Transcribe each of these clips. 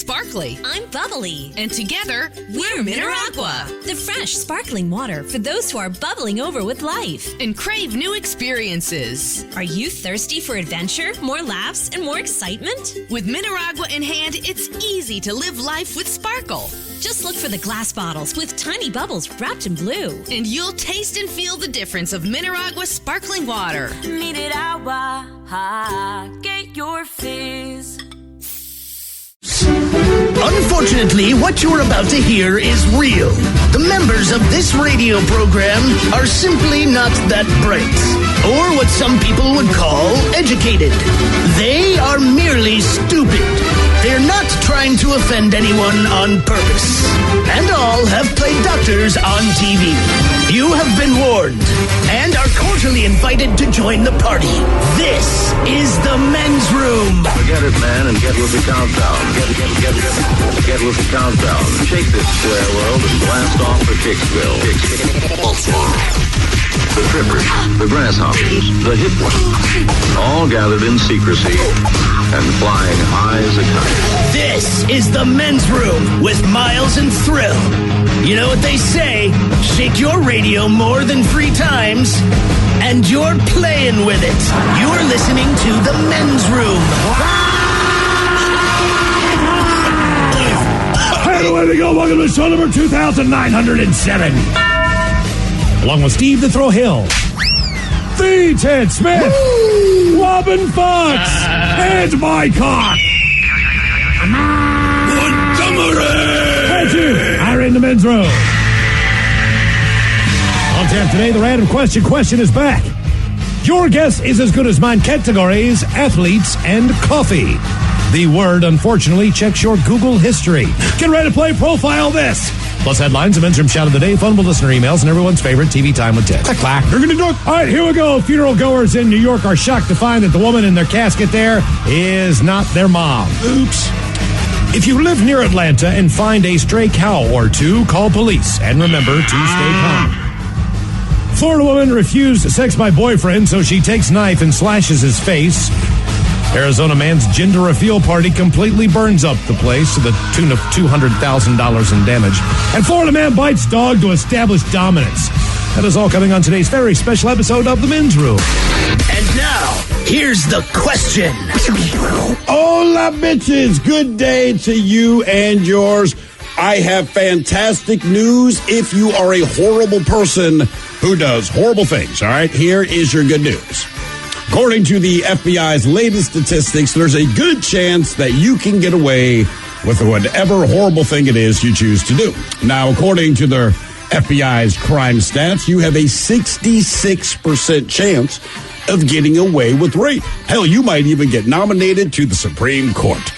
sparkly. I'm bubbly. And together, we're Mineragua. The fresh, sparkling water for those who are bubbling over with life. And crave new experiences. Are you thirsty for adventure, more laughs, and more excitement? With Mineragua in hand, it's easy to live life with sparkle. Just look for the glass bottles with tiny bubbles wrapped in blue. And you'll taste and feel the difference of Mineragua sparkling water. Mineragua, get your fizz. Unfortunately, what you're about to hear is real. The members of this radio program are simply not that bright, or what some people would call educated. They are merely stupid. They're not trying to offend anyone on purpose. And all have played doctors on TV. You have been warned and are cordially invited to join the party. This is the men's room. Forget it, man, and get with the countdown. Get with the countdown. Shake this world and blast off for Kicksville. The trippers, the grasshoppers, the hip ones, all gathered in secrecy and flying high as a kite. This is the men's room with Miles and Thrill. You know what they say, shake your radio more than 3 times, and you're playing with it. You're listening to the men's room. And away we go. Welcome to show number 2,907. Along with Steve the Thrill Hill, the Ted Smith, Robin Fox, and my cock. That's you. Are in the men's room. On tap today, the random question is back. Your guess is as good as mine. Categories, athletes, and coffee. The word, unfortunately, checks your Google history. Get ready to play Profile This. Plus headlines, a men's room shout of the day, funable listener emails, and everyone's favorite TV time with Ted. Clack, clack. You're gonna do it. All right, here we go. Funeral goers in New York are shocked to find that the woman in their casket there is not their mom. Oops. If you live near Atlanta and find a stray cow or two, call police. And remember to stay calm. Florida woman refused sex by boyfriend, so she takes knife and slashes his face. Arizona man's gender reveal party completely burns up the place to the tune of $200,000 in damage. And Florida man bites dog to establish dominance. That is all coming on today's very special episode of The Men's Room. And now, here's the question. Hola, bitches. Good day to you and yours. I have fantastic news if you are a horrible person who does horrible things, all right? Here is your good news. According to the FBI's latest statistics, there's a good chance that you can get away with whatever horrible thing it is you choose to do. Now, according to the FBI's crime stats, you have a 66% chance of getting away with rape. Hell, you might even get nominated to the Supreme Court.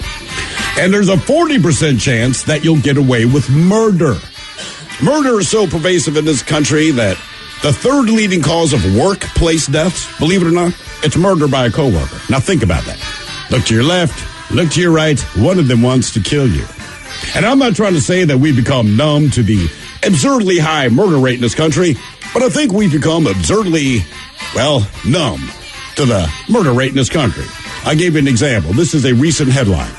And there's a 40% chance that you'll get away with murder. Murder is so pervasive in this country that the third leading cause of workplace deaths, believe it or not, it's murder by a coworker. Now think about that. Look to your left, look to your right. One of them wants to kill you. And I'm not trying to say that we've become numb to the absurdly high murder rate in this country, but I think we've become absurdly, numb to the murder rate in this country. I gave you an example. This is a recent headline.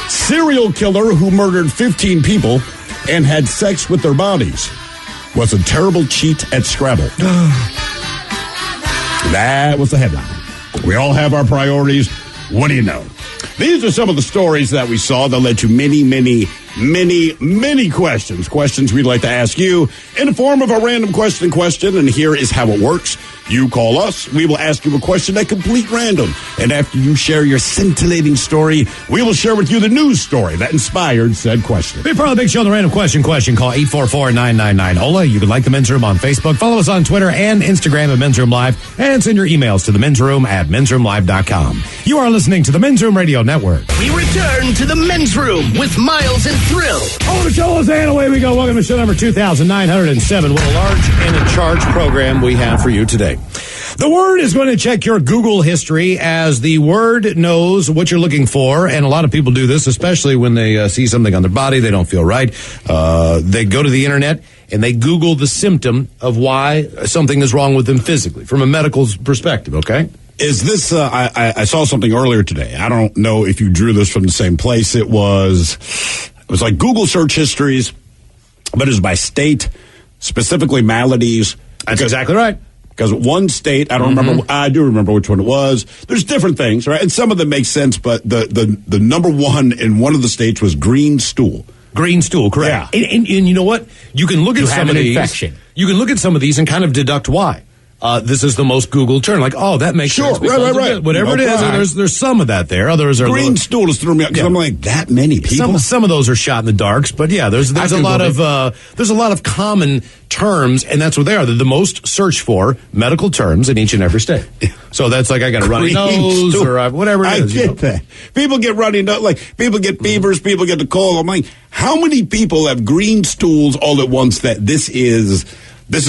Serial killer who murdered 15 people and had sex with their bodies was a terrible cheat at Scrabble. That was the headline. We all have our priorities. What do you know? These are some of the stories that we saw that led to many, many, many, many questions. Questions we'd like to ask you in the form of a random question. And here is how it works. You call us. We will ask you a question at complete random. And after you share your scintillating story, we will share with you the news story that inspired said question. Be part of the big show, the random question. Call 844-999-OLA. You can like the Men's Room on Facebook. Follow us on Twitter and Instagram at Men's Room Live. And send your emails to the Men's Room at mensroomlive.com. You are listening to the Men's Room Radio Network. We return to the Men's Room with Miles and Thrill. Oh, the show is and away we go. Welcome to show number 2,907. What a large and in charge program we have for you today. The word is going to check your Google history, as the word knows what you're looking for, and a lot of people do this, especially when they see something on their body they don't feel right. They go to the internet and they Google the symptom of why something is wrong with them physically, from a medical perspective, okay? Is this, I saw something earlier today. I don't know if you drew this from the same place. It was like Google search histories, but it was by state, specifically maladies. That's exactly right. Because one state, I don't remember, I do remember which one it was. There's different things, right? And some of them make sense, but the number one in one of the states was green stool. Green stool, correct. Yeah. And you know what? You can look at some of these. Infection. You can look at some of these and kind of deduct why. This is the most Googled term. Like, oh, that makes sense. Right. Whatever it is, there's some of that there. Others are green stool is throwing me out because I'm like, that many people. Some of those are shot in the darks, but yeah, there's a lot of common terms, and that's what they are. They're the most searched for medical terms in each and every state. So that's like I got a runny nose or whatever it is. I get that. People get runny nose, like people get fevers, people get the cold. I'm like, how many people have green stools all at once that this is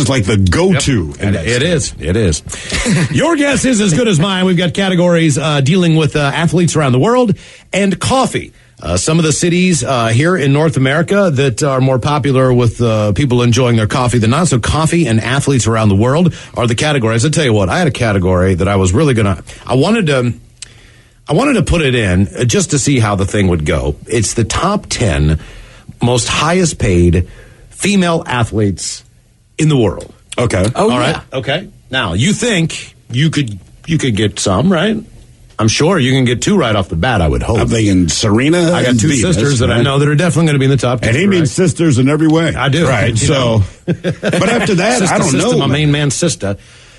like the go-to. Yep. It is. Your guess is as good as mine. We've got categories dealing with athletes around the world and coffee. Some of the cities here in North America that are more popular with people enjoying their coffee than not. So coffee and athletes around the world are the categories. I'll tell you what, I had a category that I was really I wanted to put it in just to see how the thing would go. It's the top 10 most highest paid female athletes in the world. Okay. All right. Okay. Now, you think you could get some, right? I'm sure you can get two right off the bat, I would hope. I'm thinking Serena. I got two sisters that I know that are definitely going to be in the top 10. And he means sisters in every way. I do. Right. So, but after that, I don't know. My main man, sister.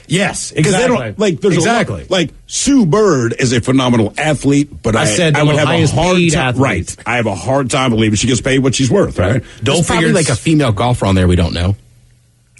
Yes, because exactly. They don't, like, there's exactly. Like Sue Bird is a phenomenal athlete, but I would have a hard time. Right. I have a hard time believing she gets paid what she's worth. Right. There's probably like a female golfer on there we don't know.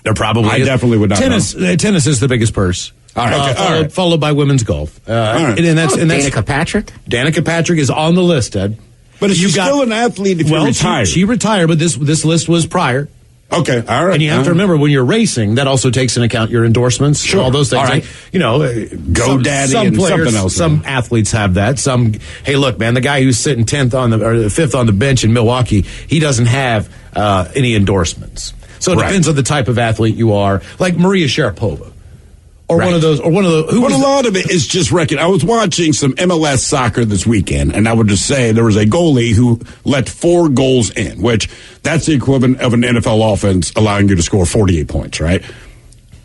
There probably I definitely would not know. Tennis is the biggest purse. All right. Followed by women's golf. Right. And that's Danica Patrick? Danica Patrick is on the list, Ed. But she's still an athlete if you're retired. She retired, but this list was prior. Okay, all right. And you have to remember, when you're racing, that also takes into account your endorsements, all those things. All right. Like, GoDaddy and players, something else. Some athletes have that. Hey, look, man, the guy who's sitting 5th on the bench in Milwaukee, he doesn't have any endorsements. So it depends on the type of athlete you are, like Maria Sharapova. Or one of those. But a lot of it is just I was watching some MLS soccer this weekend, and I would just say there was a goalie who let 4 goals in, which that's the equivalent of an NFL offense allowing you to score 48 points, right?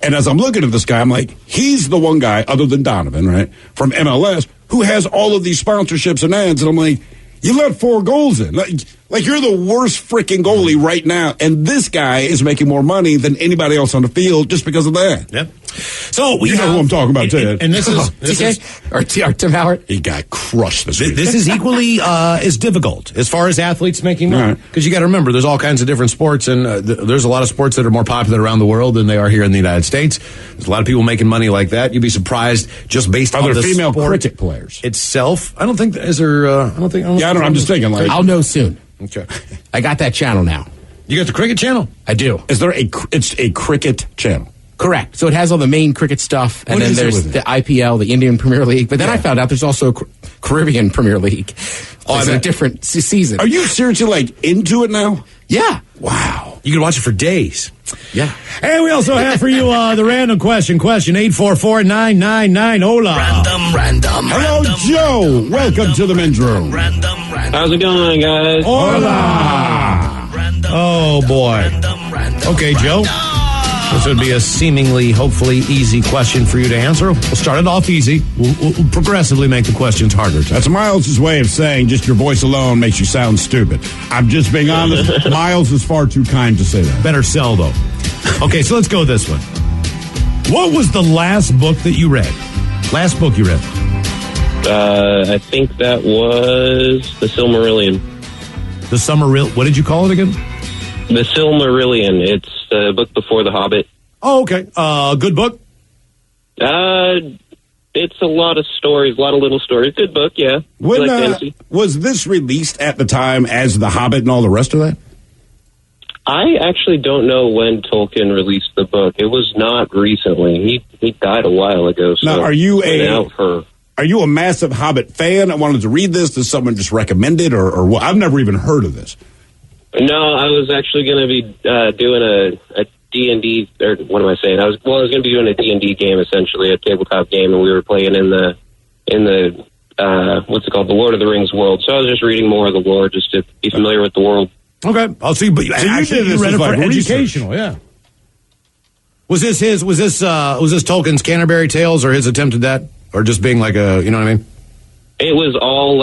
And as I'm looking at this guy, I'm like, he's the one guy, other than Donovan, right, from MLS, who has all of these sponsorships and ads, and I'm like, you let 4 goals in. Like you're the worst freaking goalie right now, and this guy is making more money than anybody else on the field just because of that. Yep. So you know who I'm talking about, too. And this is TK or Tim Howard. He got crushed this week. This is equally as difficult as far as athletes making money, because you got to remember there's all kinds of different sports, and there's a lot of sports that are more popular around the world than they are here in the United States. There's a lot of people making money like that. You'd be surprised just based on the female sport cricket players itself. I don't think is there. I'm just thinking like I'll know soon. Okay. I got that channel now. You got the cricket channel? I do. Is there it's a cricket channel? Correct. So it has all the main cricket stuff, and then there's the IPL, the Indian Premier League. But then I found out there's also Caribbean Premier League. It's a different season. Are you seriously into it now? Yeah. Wow. You can watch it for days. Yeah. And we also have for you the random question. Question 844-999. Hola. Random. Hello, Joe. Welcome to the men's room. How's it going, guys? Hola. Oh, boy. Okay, Joe. This would be a seemingly, hopefully, easy question for you to answer. We'll start it off easy. We'll progressively make the questions harder. That's Miles' way of saying just your voice alone makes you sound stupid. I'm just being honest. Miles is far too kind to say that. Better sell, though. Okay, so let's go with this one. What was the last book that you read? Last book you read? I think that was The Silmarillion. The Silmarillion. What did you call it again? The Silmarillion. It's the book before The Hobbit. Oh, okay. Good book? It's a lot of stories, a lot of little stories. Good book, yeah. Was this released at the time as The Hobbit and all the rest of that? I actually don't know when Tolkien released the book. It was not recently. He died a while ago. So now, are you a massive Hobbit fan? I wanted to read this. Did someone just recommend it, or what? I've never even heard of this. No, I was actually going to be doing a D&D, or what am I saying? I was going to be doing a D&D game, essentially, a tabletop game, and we were playing in the what's it called, the Lord of the Rings world. So I was just reading more of the lore, just to be familiar with the world. Okay, I'll see. But actually, you read it for educational, yeah. Was this Tolkien's Canterbury Tales, or his attempt at that, or just being like a, you know what I mean? It was all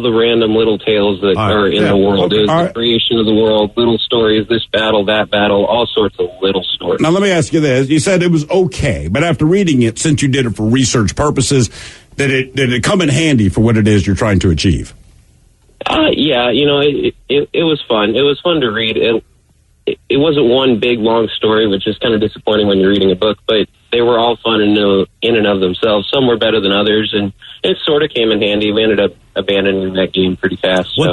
the random little tales that are in the world. Okay. It was the creation of the world, little stories, this battle, that battle, all sorts of little stories. Now, let me ask you this. You said it was okay, but after reading it, since you did it for research purposes, did it come in handy for what it is you're trying to achieve? Yeah, it was fun. It was fun to read. It wasn't one big, long story, which is kind of disappointing when you're reading a book, but they were all fun in and of themselves. Some were better than others, and it sort of came in handy. We ended up abandoning that game pretty fast. You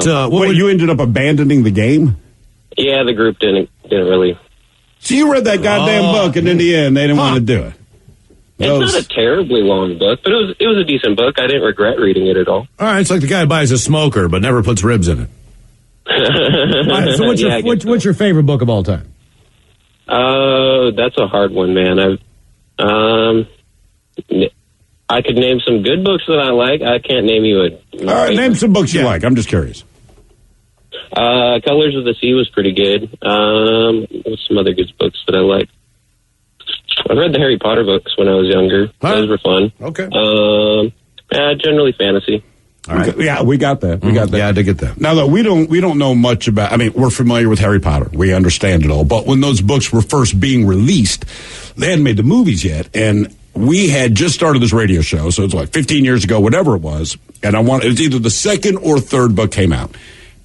ended up abandoning the game? Yeah, the group didn't really. So you read that goddamn book, and in the end, they didn't want to do it. It's not a terribly long book, but it was a decent book. I didn't regret reading it at all. All right, it's like the guy who buys a smoker but never puts ribs in it. Right, so what's your favorite book of all time? That's a hard one, man. I could name some good books that I like. I can't name you a... All right, name some books you like. I'm just curious. Colors of the Sea was pretty good. What's some other good books that I like? I read the Harry Potter books when I was younger. Those were fun. Okay. Generally fantasy. All right. Yeah, we got that. Yeah, I did get that. Now, look, we don't know much about... I mean, we're familiar with Harry Potter. We understand it all. But when those books were first being released, they hadn't made the movies yet. And we had just started this radio show, so it's like 15 years ago, whatever it was. And it was either the second or third book came out.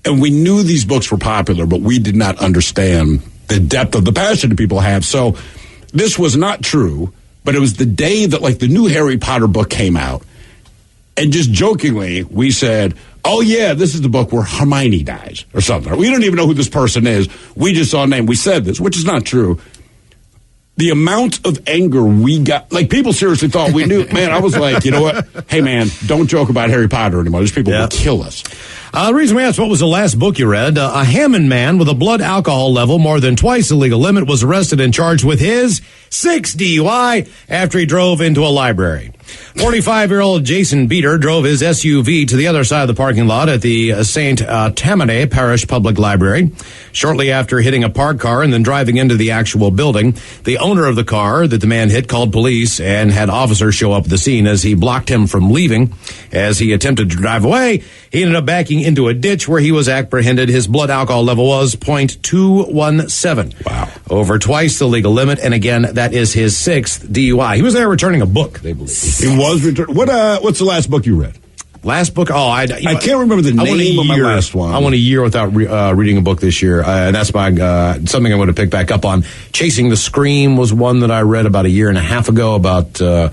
And we knew these books were popular, but we did not understand the depth of the passion that people have. So this was not true, but it was the day that, like, the new Harry Potter book came out. And just jokingly, we said, oh, yeah, this is the book where Hermione dies or something. We don't even know who this person is. We just saw a name. We said this, which is not true. The amount of anger we got, like, people seriously thought we knew. Man, I was like, you know what? Hey, man, don't joke about Harry Potter anymore. These people will kill us. The reason we asked what was the last book you read, a Hammond man with a blood alcohol level more than twice the legal limit was arrested and charged with his 6th DUI after he drove into a library. 45-year-old Jason Beater drove his SUV to the other side of the parking lot at the St. Tammany Parish Public Library. Shortly after hitting a parked car and then driving into the actual building, the owner of the car that the man hit called police and had officers show up at the scene as he blocked him from leaving. As he attempted to drive away, he ended up backing into a ditch where he was apprehended. His blood alcohol level was 0.217. Wow. Over twice the legal limit, and again, that is his 6th DUI. He was there returning a book, they believe. He was returning. What's the last book you read? Last book? Oh, I can't remember the name of my last one. I went a year without reading a book this year, and that's something I want to pick back up on. Chasing the Scream was one that I read about a year and a half ago about the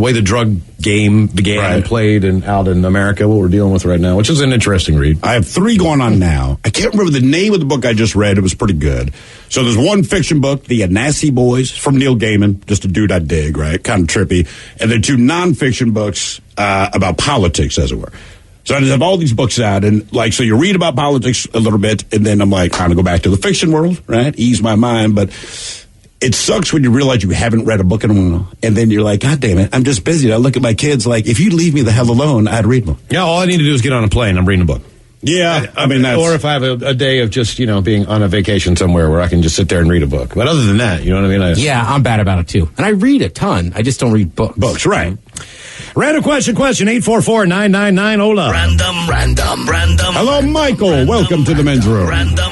way the drug game began and played out in America, what we're dealing with right now, which is an interesting read. I have 3 going on now. I can't remember the name of the book I just read. It was pretty good. So there's one fiction book, The Anansi Boys, from Neil Gaiman, just a dude I dig, right? Kind of trippy. And then 2 nonfiction books about politics, as it were. So I just have all these books out, and so you read about politics a little bit, and then I'm like, trying to go back to the fiction world, right? Ease my mind, but it sucks when you realize you haven't read a book in a while, and then you're like, God damn it, I'm just busy. I look at my kids like, if you'd leave me the hell alone, I'd read them. Yeah, all I need to do is get on a plane. I'm reading a book. Yeah, I mean, that's... Or if I have a day of just, being on a vacation somewhere where I can just sit there and read a book. But other than that, you know what I mean? Yeah, I'm bad about it, too. And I read a ton. I just don't read books. Books, right. Random question, 844-999-OLA. Random. Hello, Michael. Welcome to the men's room. Random.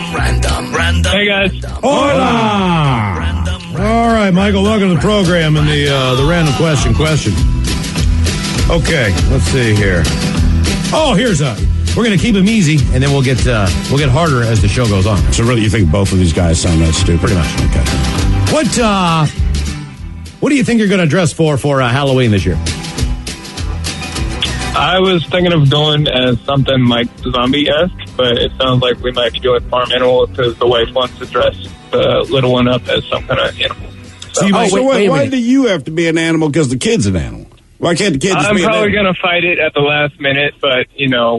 Hey, guys. Hola. All right, Michael, welcome to the program and the random question. Okay, let's see here. Oh, we're going to keep them easy, and then we'll get harder as the show goes on. So really, you think both of these guys sound that stupid? Pretty much. Okay. What do you think you're going to dress for Halloween this year? I was thinking of going as something like zombie-esque, but it sounds like we might be doing farm animal because the wife wants to dress the little one up as some kind of animal. So why do you have to be an animal because the kid's an animal? Why can't the kid just be an animal? I'm probably going to fight it at the last minute, but,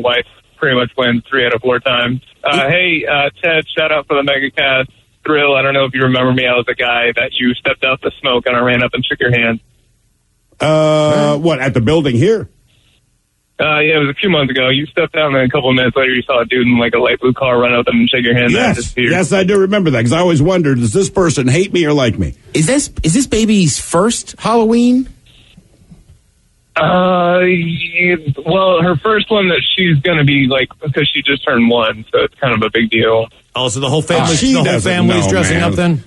wife pretty much wins 3 out of 4 times. Hey, Ted, shout out for the MegaCast. Thrill. I don't know if you remember me. I was the guy that you stepped out the smoke and I ran up and shook your hand. What, at the building here? Yeah, it was a few months ago. You stepped out, and then a couple of minutes later, you saw a dude in like a light blue car run up and shake your hand. Yes, I do remember that, because I always wondered, does this person hate me or like me? Is this baby's first Halloween? Well, her first one that she's going to be like, because she just turned 1, so it's kind of a big deal. Oh, so the whole family's dressing up then?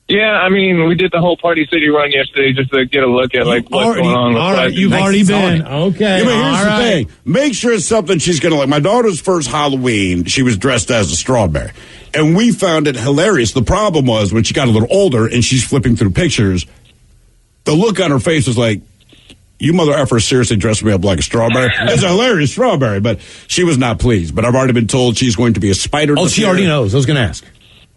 Yeah, I mean, we did the whole Party City run yesterday just to get a look at like what's going on. All right, you've already been. Okay. Yeah, but here's the thing. Make sure it's something she's going to like. My daughter's first Halloween, she was dressed as a strawberry. And we found it hilarious. The problem was when she got a little older and she's flipping through pictures, the look on her face was like, you mother effer seriously dressed me up like a strawberry? It's a hilarious strawberry, but she was not pleased. But I've already been told she's going to be a spider. Oh, she already knows. I was going to ask.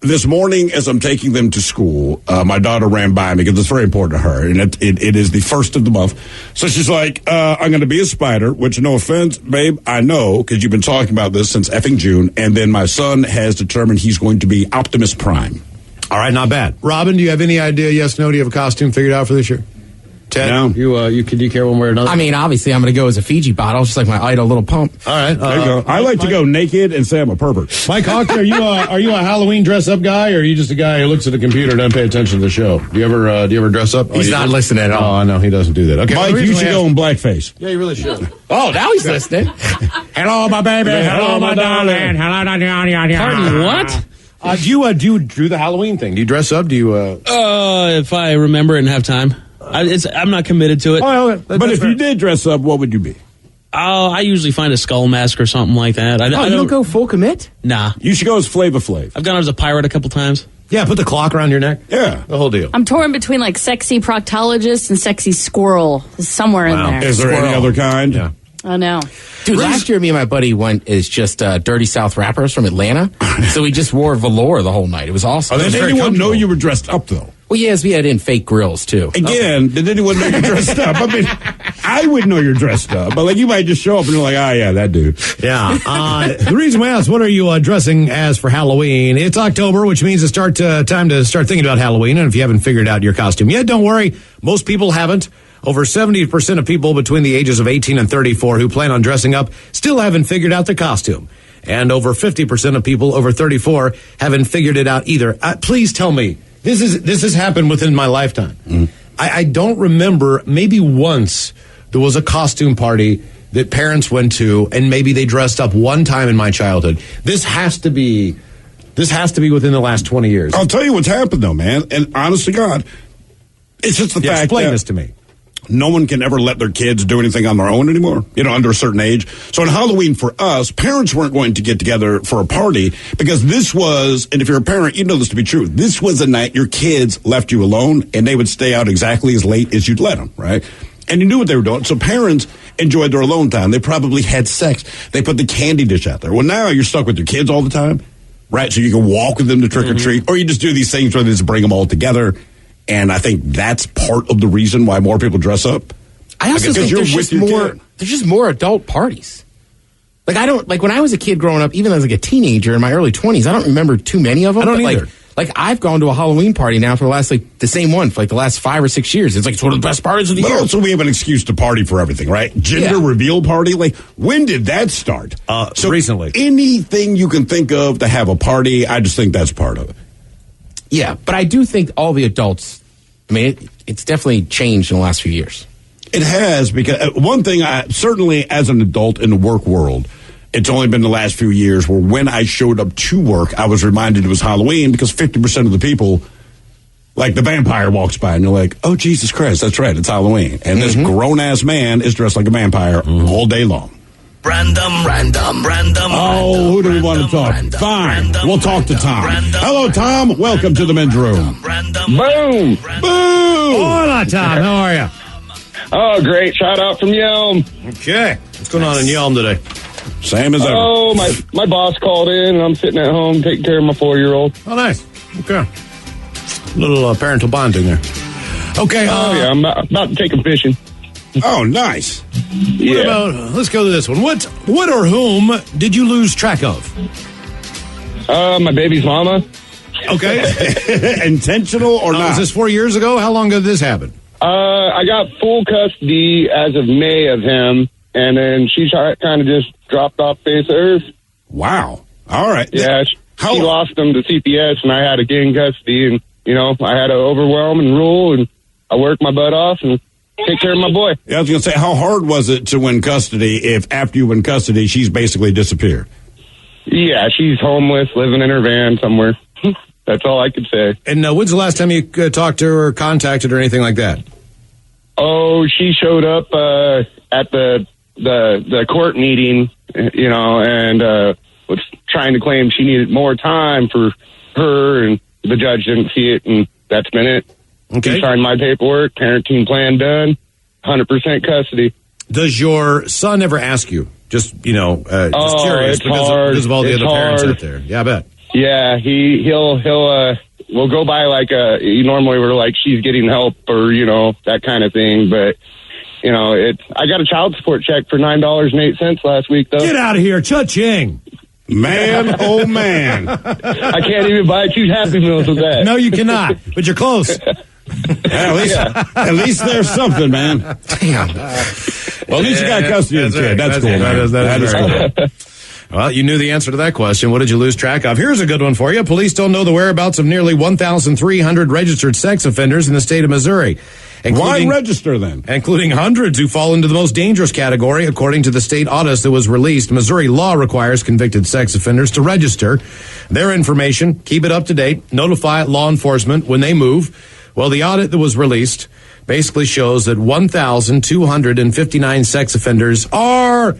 This morning, as I'm taking them to school, my daughter ran by me because it's very important to her, and it is the first of the month. So she's like, I'm going to be a spider, which, no offense, babe, I know, because you've been talking about this since effing June, and then my son has determined he's going to be Optimus Prime. All right, not bad. Robin, do you have any idea, yes, no, do you have a costume figured out for this year? Ted, no. You care one way or another? I mean, obviously, I'm going to go as a Fiji bottle, just like my idol, Little Pump. All right, there you go. I like to go naked and say I'm a pervert. Mike Hawk, are you a Halloween dress up guy, or are you just a guy who looks at the computer and doesn't pay attention to the show? Do you ever dress up? He's not listening at all. Oh, no, he doesn't do that. Okay, Mike, you should go in blackface. Yeah, you really should. Oh, now he's listening. Hello, my baby. Hello, my darling. Pardon, what? Do you do the Halloween thing? Do you dress up? Do you? If I remember it and have time. I'm not committed to it. Oh, but if you did dress up, what would you be? Oh, I usually find a skull mask or something like that. I don't go full commit? Nah. You should go as Flava Flav. I've gone as a pirate a couple times. Yeah, put the clock around your neck. Yeah. The whole deal. I'm torn between like sexy proctologist and sexy squirrel. Somewhere in there. Is there any other kind? Yeah. Oh, no. Dude, last year me and my buddy went as just Dirty South rappers from Atlanta. So we just wore velour the whole night. It was awesome. Did anyone know you were dressed up, though? Well, yes, we had in fake grills, too. Again, did anyone know you're dressed up? I mean, I would know you're dressed up, but like you might just show up and you're like, yeah, that dude. Yeah. The reason we asked, what are you dressing as for Halloween? It's October, which means it's time to start thinking about Halloween. And if you haven't figured out your costume yet, don't worry. Most people haven't. Over 70% of people between the ages of 18 and 34 who plan on dressing up still haven't figured out their costume. And over 50% of people over 34 haven't figured it out either. Please tell me, this has happened within my lifetime. Mm. I don't remember, maybe once there was a costume party that parents went to, and maybe they dressed up one time in my childhood. This has to be within the last 20 years. I'll tell you what's happened, though, man. And honest to God, it's just the fact explain that this to me. No one can ever let their kids do anything on their own anymore, under a certain age. So on Halloween for us, parents weren't going to get together for a party because this was, and if you're a parent, you know this to be true, this was a night your kids left you alone and they would stay out exactly as late as you'd let them, right? And you knew what they were doing. So parents enjoyed their alone time. They probably had sex. They put the candy dish out there. Well, now you're stuck with your kids all the time, right? So you can walk with them to trick or treat, or you just do these things where they just bring them all together. And I think that's part of the reason why more people dress up. I also think there's just more adult parties. Like when I was a kid growing up, even as like a teenager in my early 20s, I don't remember too many of them. I don't either. Like I've gone to a Halloween party now for the last the same one for the last 5 or 6 years. It's one of the best parties of the year. But also we have an excuse to party for everything, right? Gender reveal party. When did that start? So recently. Anything you can think of to have a party, I just think that's part of it. Yeah, but I do think all the adults, it's definitely changed in the last few years. It has, because one thing, certainly as an adult in the work world, it's only been the last few years where when I showed up to work, I was reminded it was Halloween because 50% of the people, like the vampire walks by and you're like, oh, Jesus Christ, that's right, it's Halloween. And this grown-ass man is dressed like a vampire all day long. Random. Oh, who do we want to talk? Fine, we'll talk to Tom. Hello, Tom. Welcome to the men's room. Boom! Boo! Hola, Tom. How are you? Oh, great. Shout out from Yelm. Okay. What's going on in Yelm today? Same as ever. Oh, my boss called in, and I'm sitting at home taking care of my 4-year-old. Oh, nice. Okay. A little parental bonding there. Okay. Yeah, I'm about to take him fishing. Oh, nice. Yeah. Let's go to this one. What or whom did you lose track of? My baby's mama. Okay. Intentional or not? Was this 4 years ago? How long ago did this happen? I got full custody as of May of him, and then she kind of just dropped off face of earth. Wow. All right. Yeah, she lost him to CPS, and I had to gain custody, and, I had to overwhelm and rule, and I worked my butt off and take care of my boy. Yeah, I was going to say, how hard was it to win custody if after you win custody, she's basically disappeared? Yeah, she's homeless, living in her van somewhere. That's all I could say. And when's the last time you talked to her or contacted her or anything like that? Oh, she showed up at the court meeting, and was trying to claim she needed more time for her, and the judge didn't see it, and that's been it. Okay. She signed my paperwork, parenting plan done, 100% custody. Does your son ever ask you? Just curious it's because of all the it's other parents hard. out there. Yeah, I bet. Yeah, he'll we'll go by like normally we're like she's getting help or that kind of thing, but I got a child support check for $9.08 last week though. Get out of here, cha-ching. Man, oh man. I can't even buy 2 Happy Meals with that. No, you cannot, but you're close. At least there's something, man. Damn. Well, at least you got custody of the kid. That's cool, man. That is cool. Well, you knew the answer to that question. What did you lose track of? Here's a good one for you. Police don't know the whereabouts of nearly 1,300 registered sex offenders in the state of Missouri. Why register then? Including hundreds who fall into the most dangerous category. According to the state audit that was released, Missouri law requires convicted sex offenders to register their information, keep it up to date, notify law enforcement when they move. Well, the audit that was released basically shows that 1,259 sex offenders are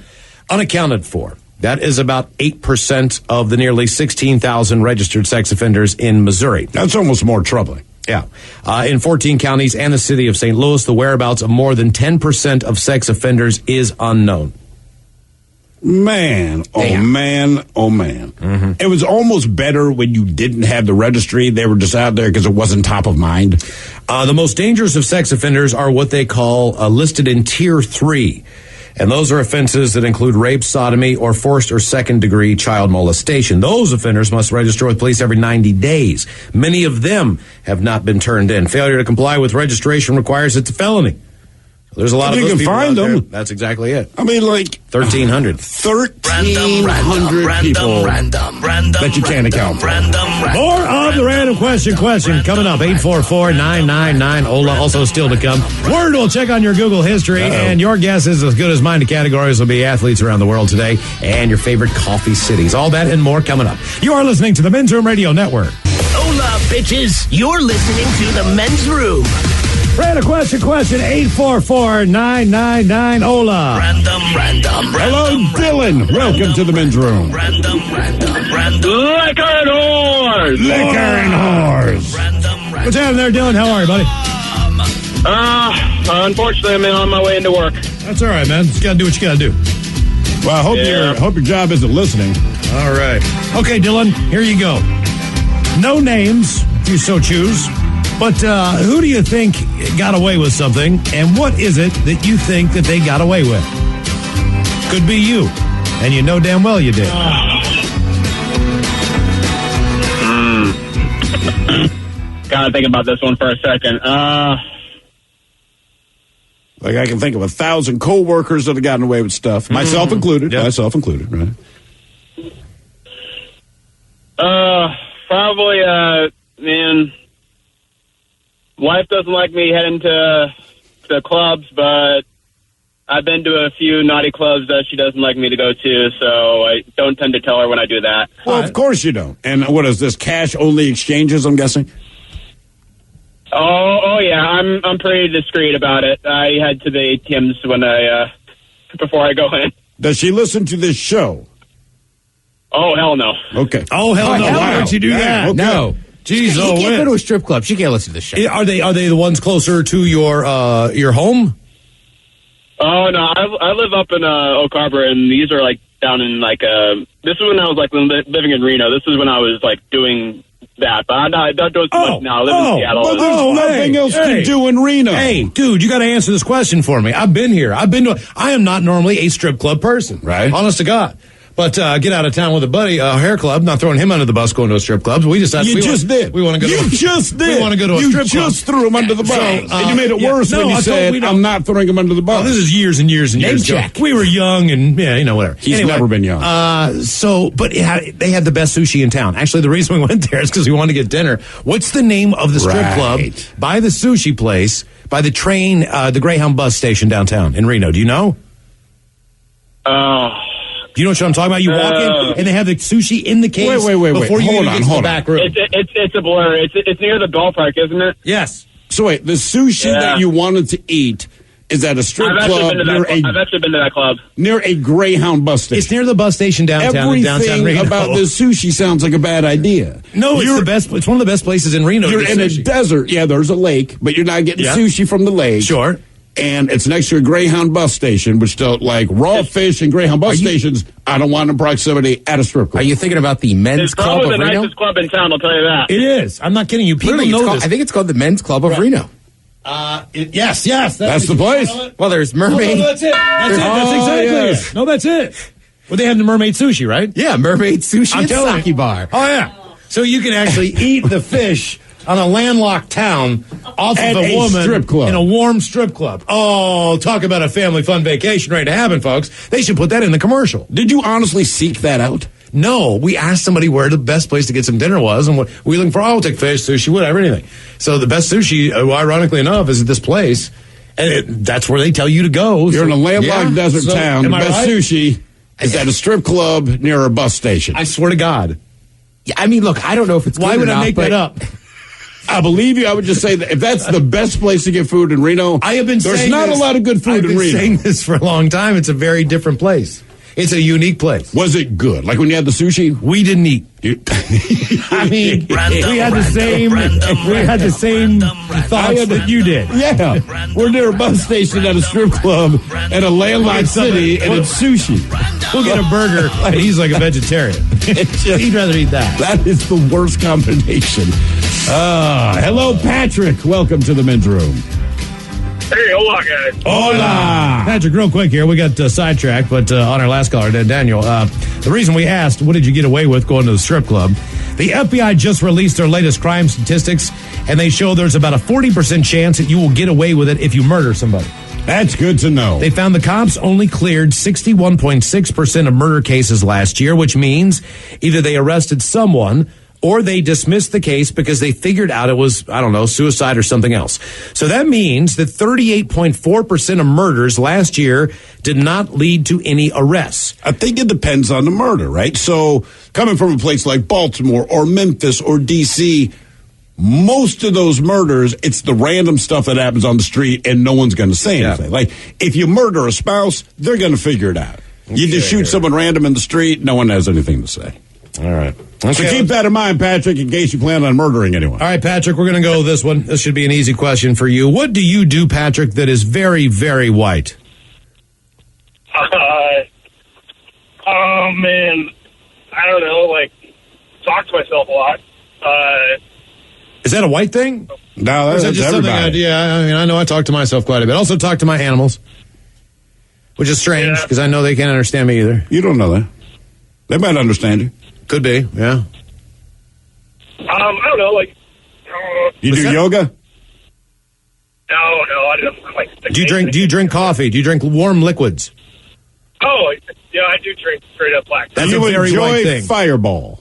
unaccounted for. That is about 8% of the nearly 16,000 registered sex offenders in Missouri. That's almost more troubling. Yeah. In 14 counties and the city of St. Louis, the whereabouts of more than 10% of sex offenders is unknown. Man, oh Damn. man, oh man. Mm-hmm. It was almost better when you didn't have the registry. They were just out there because it wasn't top of mind. The most dangerous of sex offenders are what they call listed in Tier 3. And those are offenses that include rape, sodomy, or first or second degree child molestation. Those offenders must register with police every 90 days. Many of them have not been turned in. Failure to comply with registration requires it's a felony. There's a lot of those people out there. That's exactly it. I mean, like 1,300. 1,300 people that you can't account for. More of the random question coming up. 844-999. Ola also still to come. Word will check on your Google history, and your guess is as good as mine. The categories will be athletes around the world today and your favorite coffee cities. All that and more coming up. You are listening to the Men's Room Radio Network. Hola, bitches. You're listening to the Men's Room. Random question, 844-999. Ola. Random. Hello, Dylan. Welcome to the Men's Room. Liquor and whores! Liquor and whores. What's happening there, Dylan? How are you, buddy? Unfortunately, I'm on my way into work. That's all right, man. Just got to do what you got to do. Well, I hope your job isn't listening. All right. Okay, Dylan, here you go. No names, if you so choose. But who do you think got away with something, and what is it that you think that they got away with? Could be you, and you know damn well you did. Gotta think about this one for a second. Like I can think of 1,000 co-workers that have gotten away with stuff, myself included. Yep. Myself included, right? Probably, man. Wife doesn't like me heading to clubs, but I've been to a few naughty clubs that she doesn't like me to go to, so I don't tend to tell her when I do that. Well, of course you don't. And what is this, cash-only exchanges, I'm guessing? Oh yeah, I'm pretty discreet about it. I head to the ATMs before I go in. Does she listen to this show? Oh, hell no. Okay. Oh, hell no. Why would you do that? Okay. No. Jeez, You can't go to a strip club. She can't listen to this show. Are they the ones closer to your home? Oh no, I live up in Oak Harbor, and these are like down in this is when I was like living in Reno. This is when I was like doing that, but I'm not doing so much now. I live in Seattle. Well, there's nothing else to do in Reno. Hey, dude, you got to answer this question for me. I've been here. I am not normally a strip club person, right? Honest to God. But get out of town with a buddy, hair club. Not throwing him under the bus, going to a strip club. We decided You just did. We want to go. You just did. We want to go to a strip club. You just threw him under the bus, and you made it worse when you said, "I'm not throwing him under the bus." Oh, this is years and years and years ago. We were young, and whatever. He's never been young. But they had the best sushi in town. Actually, the reason we went there is because we wanted to get dinner. What's the name of the strip club by the sushi place, by the train, the Greyhound bus station downtown in Reno? Do you know? Do you know what I'm talking about? You walk in, and they have the sushi in the case. Wait. Before you get to the back room. It's a blur. It's near the ballpark, isn't it? Yes. So wait, the sushi that you wanted to eat is at a strip club I've actually been to that club. near a Greyhound bus station. It's near the bus station downtown. Everything Reno. about the sushi sounds like a bad idea. No, it's the best. It's one of the best places in Reno. You're in a desert. Yeah, there's a lake, but you're not getting sushi from the lake. Sure. And it's next to a Greyhound bus station, which don't like raw fish and Greyhound bus stations. I don't want in proximity at a strip club. Are you thinking about the men's club of Reno? It's probably the nicest club in town, I'll tell you that. It is. I'm not kidding you. People know this. I think it's called the men's club of Reno. Yes. That's the place. Well, there's mermaid. No, that's it. That's exactly it. No, that's it. Well, they have the mermaid sushi, right? Yeah, mermaid sushi and sake bar. Oh, yeah. So you can actually eat the fish on a landlocked town off of a woman strip club. in a warm strip club. Oh, talk about a family fun vacation ready to happen, folks. They should put that in the commercial. Did you honestly seek that out? No, we asked somebody where the best place to get some dinner was, and we looking for, we'll take fish, sushi, whatever, anything. So the best sushi, ironically enough, is at this place, and that's where they tell you to go. You're in a landlocked desert town. The best sushi is at a strip club near a bus station. I swear to God. Yeah, I mean, look, I don't know if it's Why would I make that up? I believe you. I would just say that if that's the best place to get food in Reno, there's not a lot of good food in Reno. I've been saying this for a long time. It's a very different place. It's a unique place. Was it good? Like when you had the sushi? We didn't eat. I mean, we had the same thoughts that you did. Yeah. We're near a bus station at a strip club in a landlocked city, and it's sushi. We'll get a burger, and he's like a vegetarian. He'd rather eat that. That is the worst combination. Hello, Patrick. Welcome to the men's room. Hey, hola, guys. Hola. Patrick, real quick here. We got sidetracked, but on our last caller, Daniel, the reason we asked, what did you get away with going to the strip club? The FBI just released their latest crime statistics, and they show there's about a 40% chance that you will get away with it if you murder somebody. That's good to know. They found the cops only cleared 61.6% of murder cases last year, which means either they arrested someone or they dismissed the case because they figured out it was, I don't know, suicide or something else. So that means that 38.4% of murders last year did not lead to any arrests. I think it depends on the murder, right? So coming from a place like Baltimore or Memphis or D.C., most of those murders, it's the random stuff that happens on the street and no one's going to say anything. Like if you murder a spouse, they're going to figure it out. Okay. You just shoot someone random in the street, no one has anything to say. All right. Okay. So keep that in mind, Patrick, in case you plan on murdering anyone. All right, Patrick, we're going to go with this one. This should be an easy question for you. What do you do, Patrick, that is very, very white? Oh, man. I don't know. Like, talk to myself a lot. Is that a white thing? No, that's just everybody. I know I talk to myself quite a bit. Also talk to my animals, which is strange because I know they can't understand me either. You don't know that. They might understand you. Could be, yeah. I don't know, like... you do yoga? No, I don't like... Do you drink coffee? Do you drink warm liquids? Oh, yeah, I do drink straight up black. That's you a very white enjoy thing. Fireball.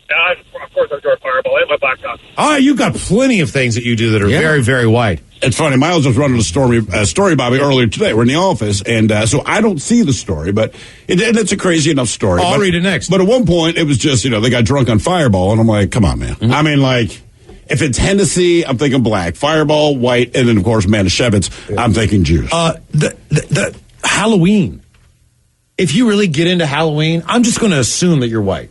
Of course I enjoy Fireball. I have my black coffee. Oh, you've got plenty of things that you do that are very, very white. It's funny. Miles was running a story, Bobby, earlier today. We're in the office, and so I don't see the story, but it's a crazy enough story. I'll read it next. But at one point, it was just, they got drunk on Fireball, and I'm like, come on, man. Mm-hmm. I mean, like, if it's Hennessy, I'm thinking black. Fireball, white, and then, of course, Manischewitz, I'm thinking juice. The Halloween. If you really get into Halloween, I'm just going to assume that you're white.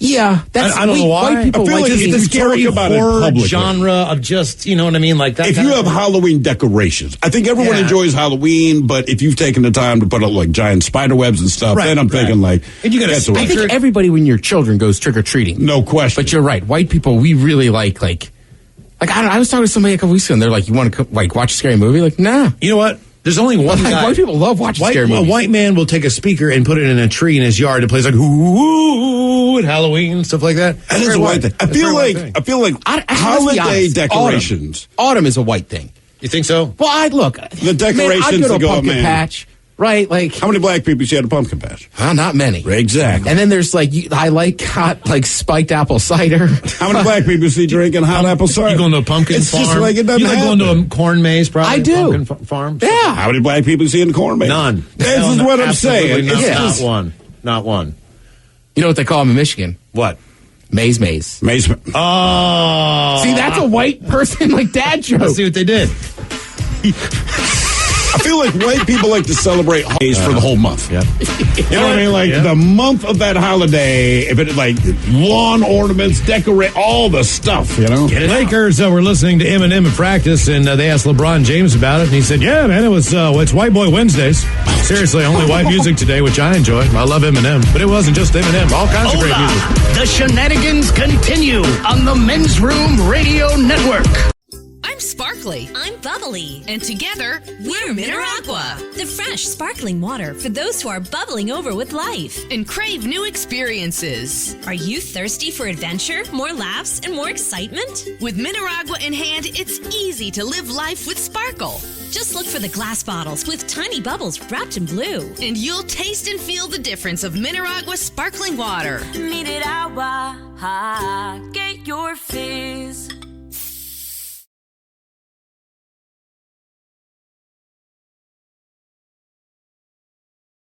Yeah, that's I don't know why. White people I feel like it's the scary horror it genre of just, you know what I mean, like that. If you have Halloween decorations, I think everyone enjoys Halloween, but if you've taken the time to put up like giant spider webs and stuff, then I'm thinking like, and you gotta I think everybody when you're children goes trick or treating, no question. But you're right, white people we really like I don't know, I was talking to somebody a couple weeks ago, and they're like, you want to watch a scary movie? Like, nah. You know what? There's only one guy. White people love watching scary movies. A white man will take a speaker and put it in a tree in his yard and plays like "Ooh" at Halloween, stuff like that. That is a white thing. I feel like holiday decorations. Autumn is a white thing. You think so? Well, I'd look. The decorations I'd go to that a go up, pumpkin patch. Right, like how many black people you see at a pumpkin patch? Not many. Exactly. And then there's I like hot spiked apple cider. How many black people you see drinking hot apple cider? You going to a pumpkin farm? Just like it doesn't happen. Going to a corn maze, probably. I do. Pumpkin farm. Yeah. How many black people you see in the corn maze? None. This is what I'm saying. Not one. Not one. You know what they call them in Michigan? What? Maze. Oh. See, that's a white person dad joke. Let's see what they did. I feel like white people like to celebrate holidays for the whole month. Yeah. You know what I mean? The month of that holiday, if it lawn ornaments, decorate, all the stuff, Lakers were listening to Eminem in practice, and they asked LeBron James about it, and he said, yeah, man, it's White Boy Wednesdays. Seriously, only white music today, which I enjoy. I love Eminem, but it wasn't just Eminem. All kinds of great music. The shenanigans continue on the Men's Room Radio Network. I'm Sparkly. I'm Bubbly. And together, we're Mineragua. The fresh, sparkling water for those who are bubbling over with life. And crave new experiences. Are you thirsty for adventure, more laughs, and more excitement? With Mineragua in hand, it's easy to live life with sparkle. Just look for the glass bottles with tiny bubbles wrapped in blue. And you'll taste and feel the difference of Mineragua sparkling water. Mineragua, get your fizz.